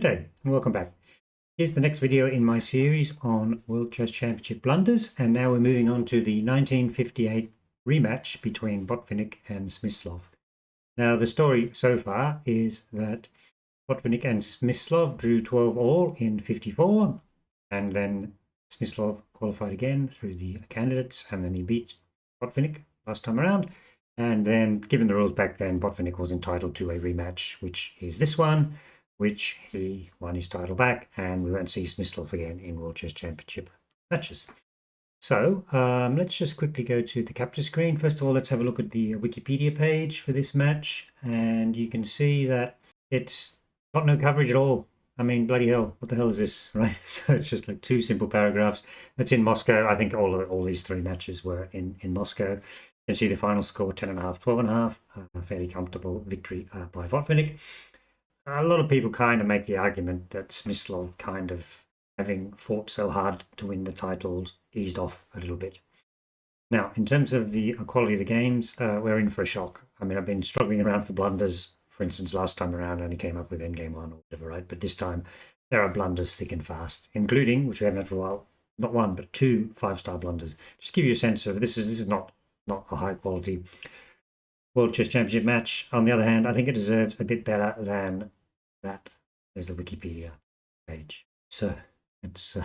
day and welcome back. Here's the next video in my series on World Chess Championship blunders, and now we're moving on to the 1958 rematch between Botvinnik and Smyslov. Now the story so far is that Botvinnik and Smyslov drew 12 all in 54, and then Smyslov qualified again through the candidates, and then he beat Botvinnik last time around. And then, given the rules back then, Botvinnik was entitled to a rematch, which is this one, which he won his title back, and we won't see Smyslov again in World Chess Championship matches. So let's just quickly go to the capture screen. First of all, let's have a look at the Wikipedia page for this match, and you can see that it's got no coverage at all. I mean, bloody hell, what the hell is this, right? So it's just like two simple paragraphs. It's in Moscow. I think all these three matches were in Moscow. You can see the final score, 10.5, 12.5, a fairly comfortable victory by Botvinnik. A lot of people kind of make the argument that Smyslov, kind of having fought so hard to win the titles, eased off a little bit. Now, in terms of the quality of the games, we're in for a shock. I mean, I've been struggling around for blunders. For instance, last time around, I only came up with endgame 1 or whatever, right? But this time, there are blunders thick and fast, including, which we haven't had for a while, not one, but 2 5-star blunders. Just give you a sense of this is not a high quality World Chess Championship match. On the other hand, I think it deserves a bit better than that is the Wikipedia page. So that's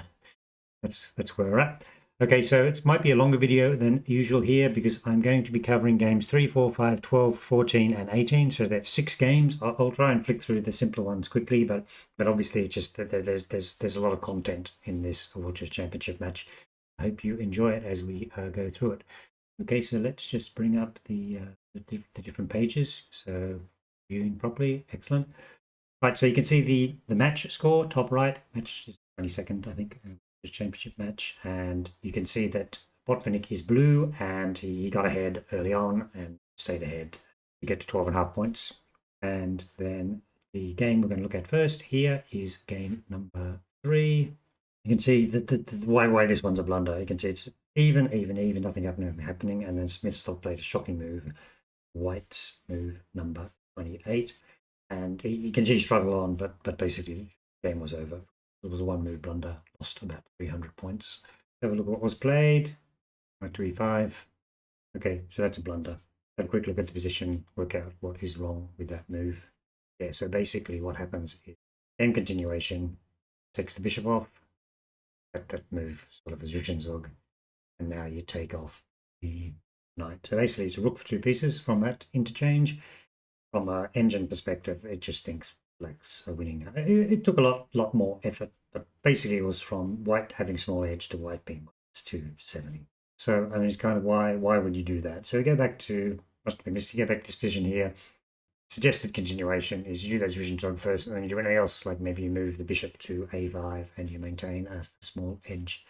where we're at. Okay, so it might be a longer video than usual here because I'm going to be covering games 3, 4, 5, 12, 14, and 18. So that's 6 games. I'll try and flick through the simpler ones quickly, but obviously it's just that there's a lot of content in this World Chess Championship match. I hope you enjoy it as we go through it. Okay, so let's just bring up the different pages. So viewing properly, excellent. Right, so you can see the match score, top right, match is 22nd, I think, championship match. And you can see that Botvinnik is blue and he got ahead early on and stayed ahead to get to 12.5 points. And then the game we're going to look at first here is game number 3. You can see why this one's a blunder. You can see it's even, nothing happening. And then Smyslov played a shocking move, White's move number 28. And you can see he struggled on, but basically the game was over. It was a 1-move blunder, lost about 300 points. Have a look at what was played. 3-5. Okay, so that's a blunder. Have a quick look at the position, work out what is wrong with that move. Yeah, so basically what happens is game continuation, takes the bishop off, that move sort of as Zug, and now you take off the knight. So basically it's a rook for 2 pieces from that interchange. From an engine perspective, it just thinks blacks are winning. It took a lot more effort, but basically it was from white having small edge to white being -270. So I mean, it's kind of why would you do that? So we go back to, must be missed. You go back to this position here. Suggested continuation is you do that division jog first, and then you do anything else, like maybe you move the bishop to a5 and you maintain a small edge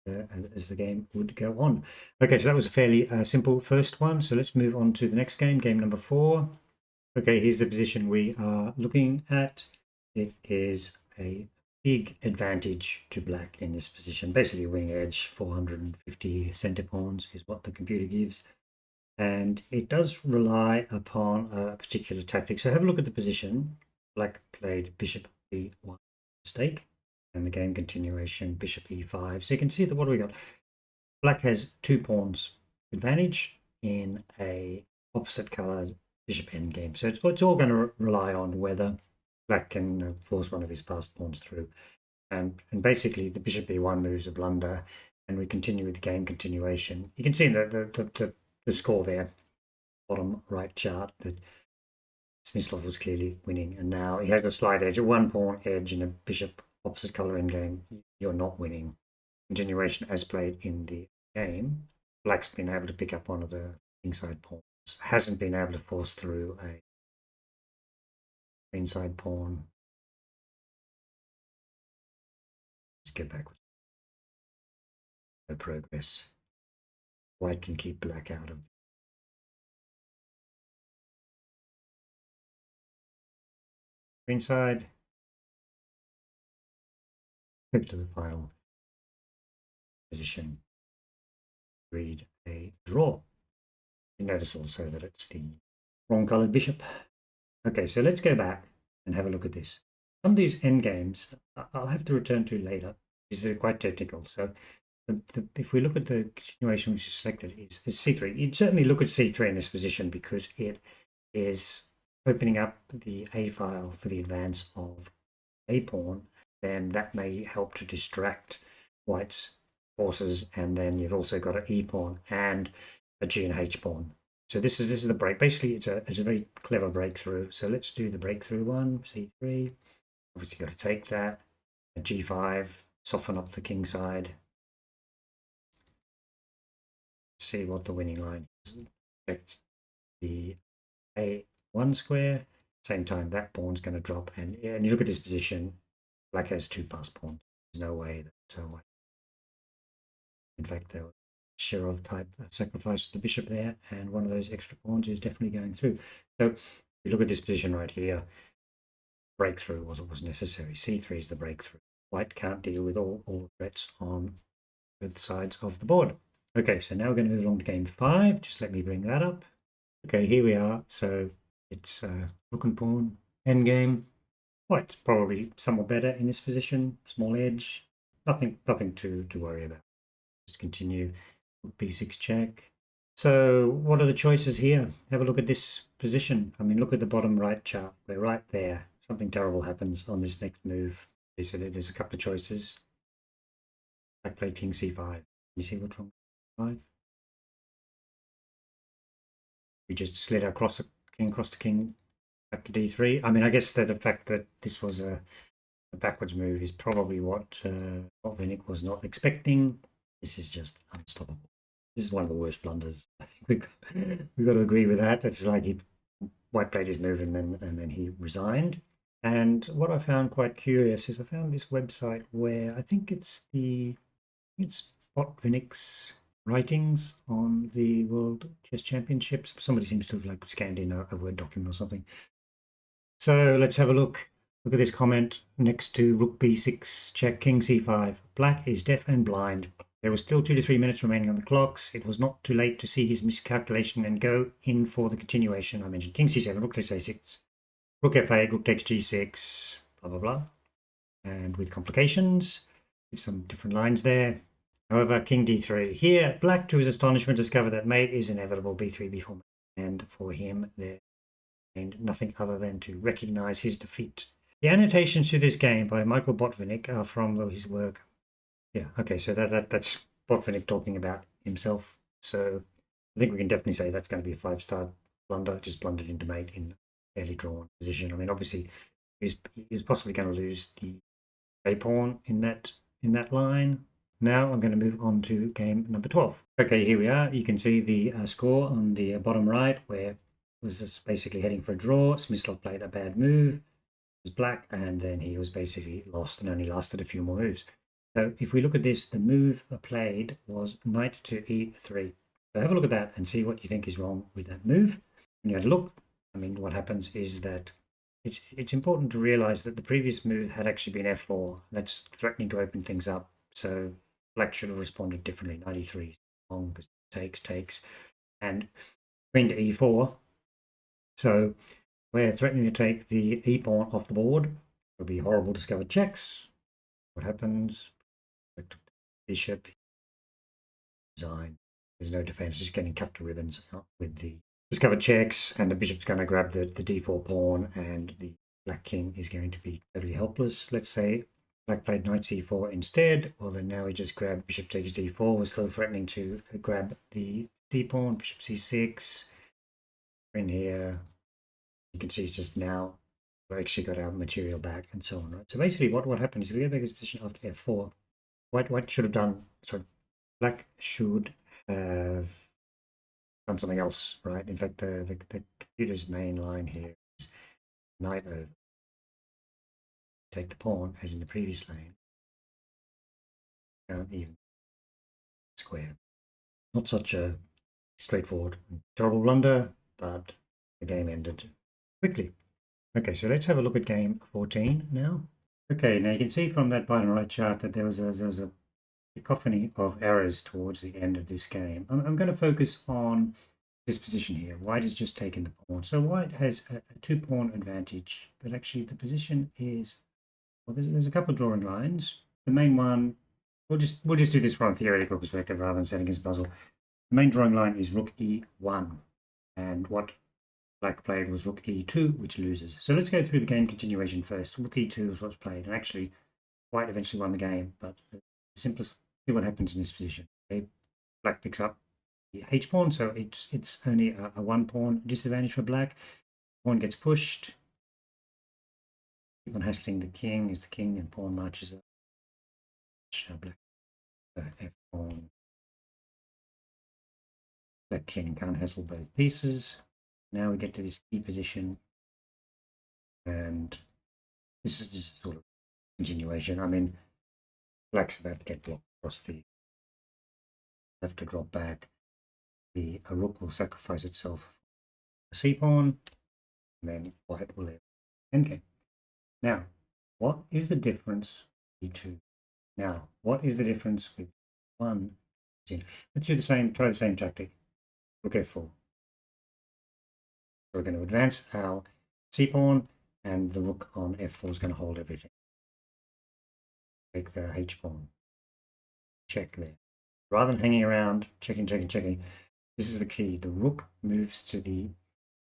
as the game would go on. Okay, so that was a fairly simple first one. So let's move on to the next game, game number 4. Okay, here's the position we are looking at. It is a big advantage to black in this position. Basically, winning edge, 450 center pawns is what the computer gives. And it does rely upon a particular tactic. So have a look at the position. Black played bishop b1 mistake, and the game continuation, bishop e5. So you can see that what do we got? Black has 2 pawns advantage in a opposite colored bishop endgame. So it's all going to rely on whether black can force one of his passed pawns through. And basically the bishop b1 moves a blunder, and we continue with the game continuation. You can see in the score there, bottom right chart, that Smyslov was clearly winning, and now he has a slight edge, a 1-pawn edge in a bishop opposite color endgame. You're not winning. Continuation as played in the game. Black's been able to pick up one of the inside pawns. Hasn't been able to force through a inside pawn. Let's go backwards. No progress. White can keep black out of inside. Go to the final position. Read a draw. You notice also that it's the wrong colored bishop. Okay, so let's go back and have a look at this. some of these endgames I'll have to return to later. These are quite technical. So if we look at the continuation which is selected is c3. You'd certainly look at c3 in this position because it is opening up the A file for the advance of a pawn. Then that may help to distract white's forces, and then you've also got an E pawn and a G and H pawn. So this is the break. Basically, it's a very clever breakthrough. So let's do the breakthrough one. C3. Obviously, got to take that. G5. Soften up the king side. See what the winning line is. Check the A1 square. Same time, that pawn's going to drop, and you look at this position. Black has two passed pawns. There's no way that white. In fact, there was Shirov type sacrifice the bishop there, and one of those extra pawns is definitely going through. So if you look at this position right here, breakthrough was what was necessary. C3 is the breakthrough. White can't deal with all the threats on both sides of the board. Okay, so now we're going to move along to game 5. Just let me bring that up. Okay, here we are. So it's rook and pawn endgame. White's probably somewhat better in this position. Small edge. Nothing to worry about. Just continue. B6 check. So what are the choices here? Have a look at this position. I mean, look at the bottom right chart. We're right there. Something terrible happens on this next move. So there's a couple of choices. Black played king c5. You see what's wrong? 5. We just slid across the king, back to d3. I mean, I guess that the fact that this was a backwards move is probably what Botvinnik was not expecting. This is just unstoppable. This is one of the worst blunders. I think we've got to agree with that. It's like white played his move and then he resigned. And what I found quite curious is I found this website where I think it's Botvinnik's writings on the World Chess Championships. Somebody seems to have like scanned in a Word document or something. So let's have a look. Look at this comment next to rook b6, check king c5. Black is deaf and blind. There was still 2 to 3 minutes remaining on the clocks. It was not too late to see his miscalculation and go in for the continuation. I mentioned king c7, rook takes a6, rook f8, rook takes g6, blah, blah, blah. And with complications, with some different lines there. However, king d3. Here, black, to his astonishment, discovered that mate is inevitable, b3, b4. And for him, there and nothing other than to recognize his defeat. The annotations to this game by Michael Botvinnik are from his work. Yeah, okay, so that's Botvinnik talking about himself. So I think we can definitely say that's going to be a 5-star blunder, just blundered into mate in a fairly drawn position. I mean, obviously, he was possibly going to lose the A pawn in that line. Now I'm going to move on to game number 12. Okay, here we are. You can see the score on the bottom right, where was just basically heading for a draw. Smyslov played a bad move. It was black, and then he was basically lost and only lasted a few more moves. So if we look at this, the move played was knight to e3. So have a look at that and see what you think is wrong with that move. When you had a look, I mean, what happens is that it's important to realize that the previous move had actually been f4. That's threatening to open things up. So black should have responded differently. Knight e3 is long because takes, and queen to e4. So we're threatening to take the e pawn off the board. It'll be horrible discovered checks. What happens? Bishop design. There's no defense, just getting cut to ribbons with the discovered checks, and the bishop's going to grab the d4 pawn, and the black king is going to be totally helpless. Let's say black played knight c4 instead. Well, then now we just grab bishop takes d4. We're still threatening to grab the d pawn, bishop c6. In here, you can see it's just now we've actually got our material back and so on, right? So basically what happens is we get back this position after f4. White should have done, sorry, black should have done something else, right? In fact, the computer's main line here is knight over. Take the pawn, as in the previous lane. Can't even square. Not such a straightforward, terrible blunder, but the game ended quickly. Okay, so let's have a look at game 14 now. Okay, now you can see from that bottom right chart that there was a cacophony of errors towards the end of this game. I'm going to focus on this position here. White has just taken the pawn. So white has a 2-pawn advantage, but actually the position is Well, there's a couple of drawing lines. The main one, we'll just do this from a theoretical perspective rather than setting as a puzzle. The main drawing line is rook e1, and what black played was rook e2, which loses. So let's go through the game continuation first. Rook e2 is what's played, and actually white eventually won the game, but the simplest, see what happens in this position. Okay, black picks up the h pawn, so it's only a one pawn disadvantage for black. Pawn gets pushed. Keep on hassling the king, is the king, and pawn marches up. Black f pawn. Black king can't hassle both pieces. Now we get to this key position, and this is just sort of continuation. I mean, black's about to get blocked across the, have to drop back. The rook will sacrifice itself for a c pawn, and then white will have endgame. Now, what is the difference e2? Now, what is the difference with one? Let's do the same. Try the same tactic. Rook f4. We're going to advance our c pawn, and the rook on f4 is going to hold everything. Take the h pawn. Check there. Rather than hanging around, checking, this is the key. The rook moves to the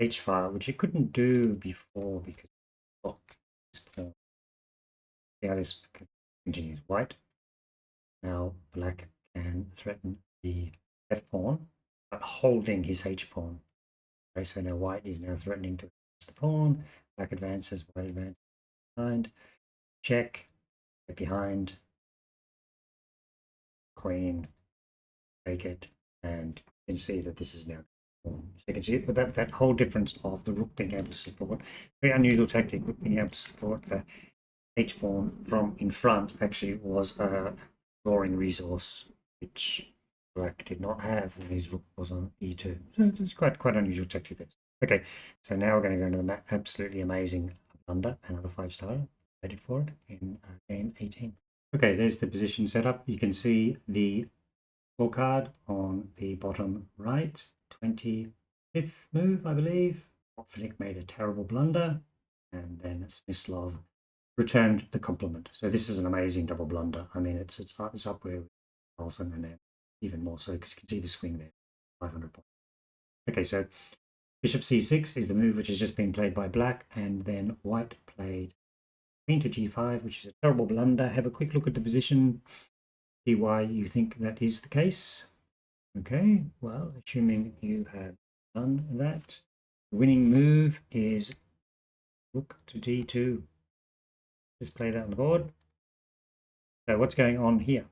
h file, which it couldn't do before because this pawn. See how this continues. White. Now black can threaten the f pawn, but holding his h pawn. Okay, so now white is now threatening to advance the pawn. Black advances, white advances behind. Check, get behind. Queen, take it, and you can see that this is now. So you can see it, but that whole difference of the rook being able to support, very unusual tactic, rook being able to support the h pawn from in front actually was a drawing resource which black did not have when his rook was on e2. So it's quite unusual tactic. Okay, so now we're going to go into the absolutely amazing blunder, another 5-star. Waited for it in game 18. Okay, there's the position setup. You can see the scorecard on the bottom right. 25th move, I believe. Botvinnik made a terrible blunder, and then Smyslov returned the compliment. So this is an amazing double blunder. I mean, it's up where Carlsen, and then even more so because you can see the swing there, 500 points. Okay, so bishop c6 is the move which has just been played by black, and then white played queen to g5, which is a terrible blunder. Have a quick look at the position, see why you think that is the case. Okay, well, assuming you have done that, the winning move is rook to d2. Just play that on the board. So what's going on here?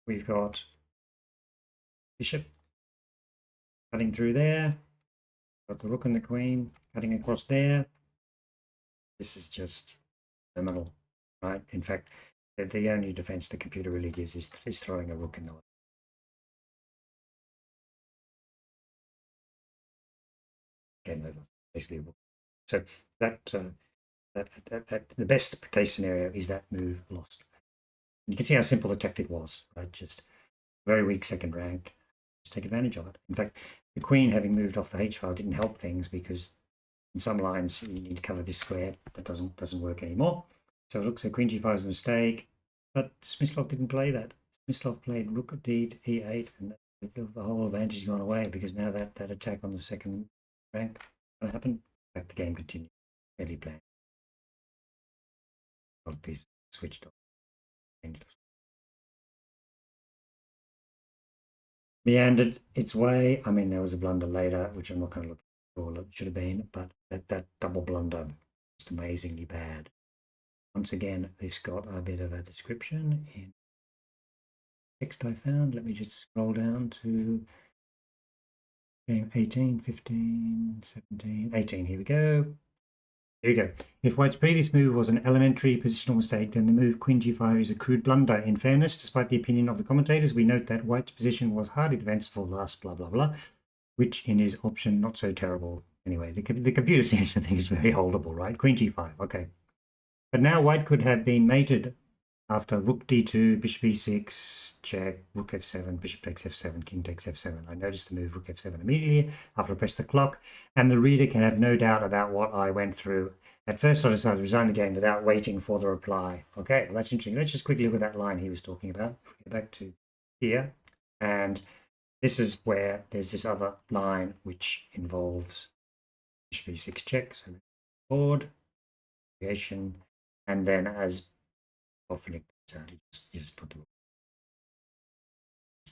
We've got bishop cutting through there, got the rook and the queen cutting across there. This is just criminal, right? In fact, the only defense the computer really gives is throwing a rook in the way. Game over, basically. So that the best case scenario is that move lost. You can see how simple the tactic was, right? Just very weak second rank. Just take advantage of it. In fact, the queen having moved off the h file didn't help things because in some lines you need to cover this square. That doesn't work anymore. So it looks like queen g5 is a mistake, but Smyslov didn't play that. Smyslov played rook d to e8, and the whole advantage has gone away because now that attack on the second rank going to happen. In fact, the game continues. Heavy plan. Piece switched off. Meandered its way. I mean, there was a blunder later, which I'm not going to look at all. It should have been, but that double blunder just amazingly bad. Once again, this got a bit of a description in text I found. Let me just scroll down to game 18, 15, 17, 18. Here we go. Here we go. If white's previous move was an elementary positional mistake, then the move queen g5 is a crude blunder. In fairness, despite the opinion of the commentators, we note that white's position was hardly defensible last blah blah blah, which in his option not so terrible. Anyway, the computer seems to think it's very holdable, right? Queen g5, okay. But now white could have been mated after rook d2, bishop e6, check, rook f7, bishop takes f7, king takes f7. I noticed the move rook f7 immediately after I pressed the clock, and the reader can have no doubt about what I went through At first, I decided to resign the game without waiting for the reply. Okay, well, that's interesting. Let's just quickly look at that line he was talking about. Go back to here, and this is where there's this other line which involves b6 check. So board creation, and then as Botvinnik you just put the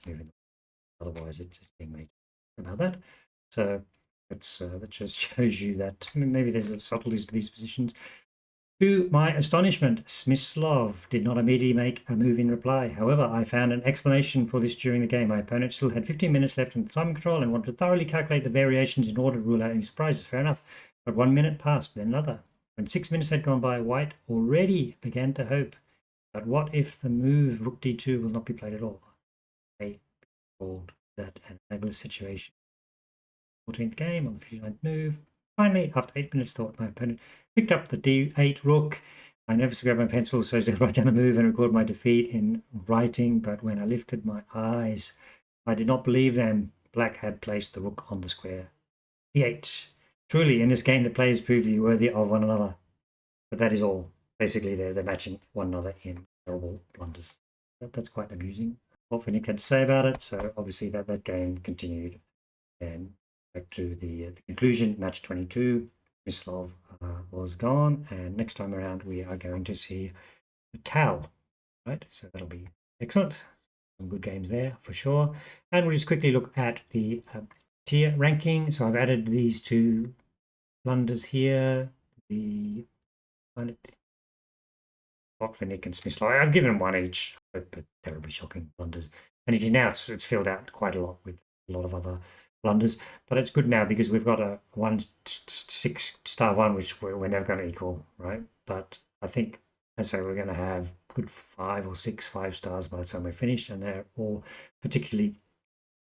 moving. Otherwise, it's being made about that. So that just shows you that maybe there's subtleties to these positions. To my astonishment, Smyslov did not immediately make a move in reply. However, I found an explanation for this during the game. My opponent still had 15 minutes left in the timing control and wanted to thoroughly calculate the variations in order to rule out any surprises. Fair enough. But 1 minute passed, then another. When 6 minutes had gone by, White already began to hope. But what if the move Rook d2 will not be played at all? I called that an ugly situation. 14th game on the 59th move. Finally, after 8 minutes thought, my opponent picked up the d8 rook. I nervously grabbed my pencil so as to write down the move and record my defeat in writing, but when I lifted my eyes, I did not believe them. Black had placed the rook on the square d8. Truly, in this game, the players proved to be worthy of one another. But that is all. Basically, they're matching one another in terrible blunders. That's quite amusing. What Botvinnik had to say about it. So obviously that game continued. And back to the conclusion, match 22, Smyslov was gone, and next time around we are going to see Tal, right? So that'll be excellent. Some good games there for sure. And we'll just quickly look at the tier ranking. So I've added these two blunders here, the Botvinnik and Smyslov. I've given them one each, but terribly shocking blunders. And now it's filled out quite a lot with a lot of other blunders, but it's good now because we've got a 1-6 1 which we're never going to equal, right? But I think, as I say, we're going to have good 5 or 6 5-stars by the time we're finished, and they're all particularly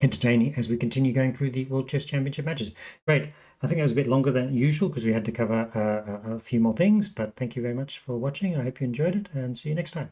entertaining as we continue going through the World Chess Championship matches. Great. I think it was a bit longer than usual because we had to cover a few more things, but thank you very much for watching. I hope you enjoyed it, and see you next time.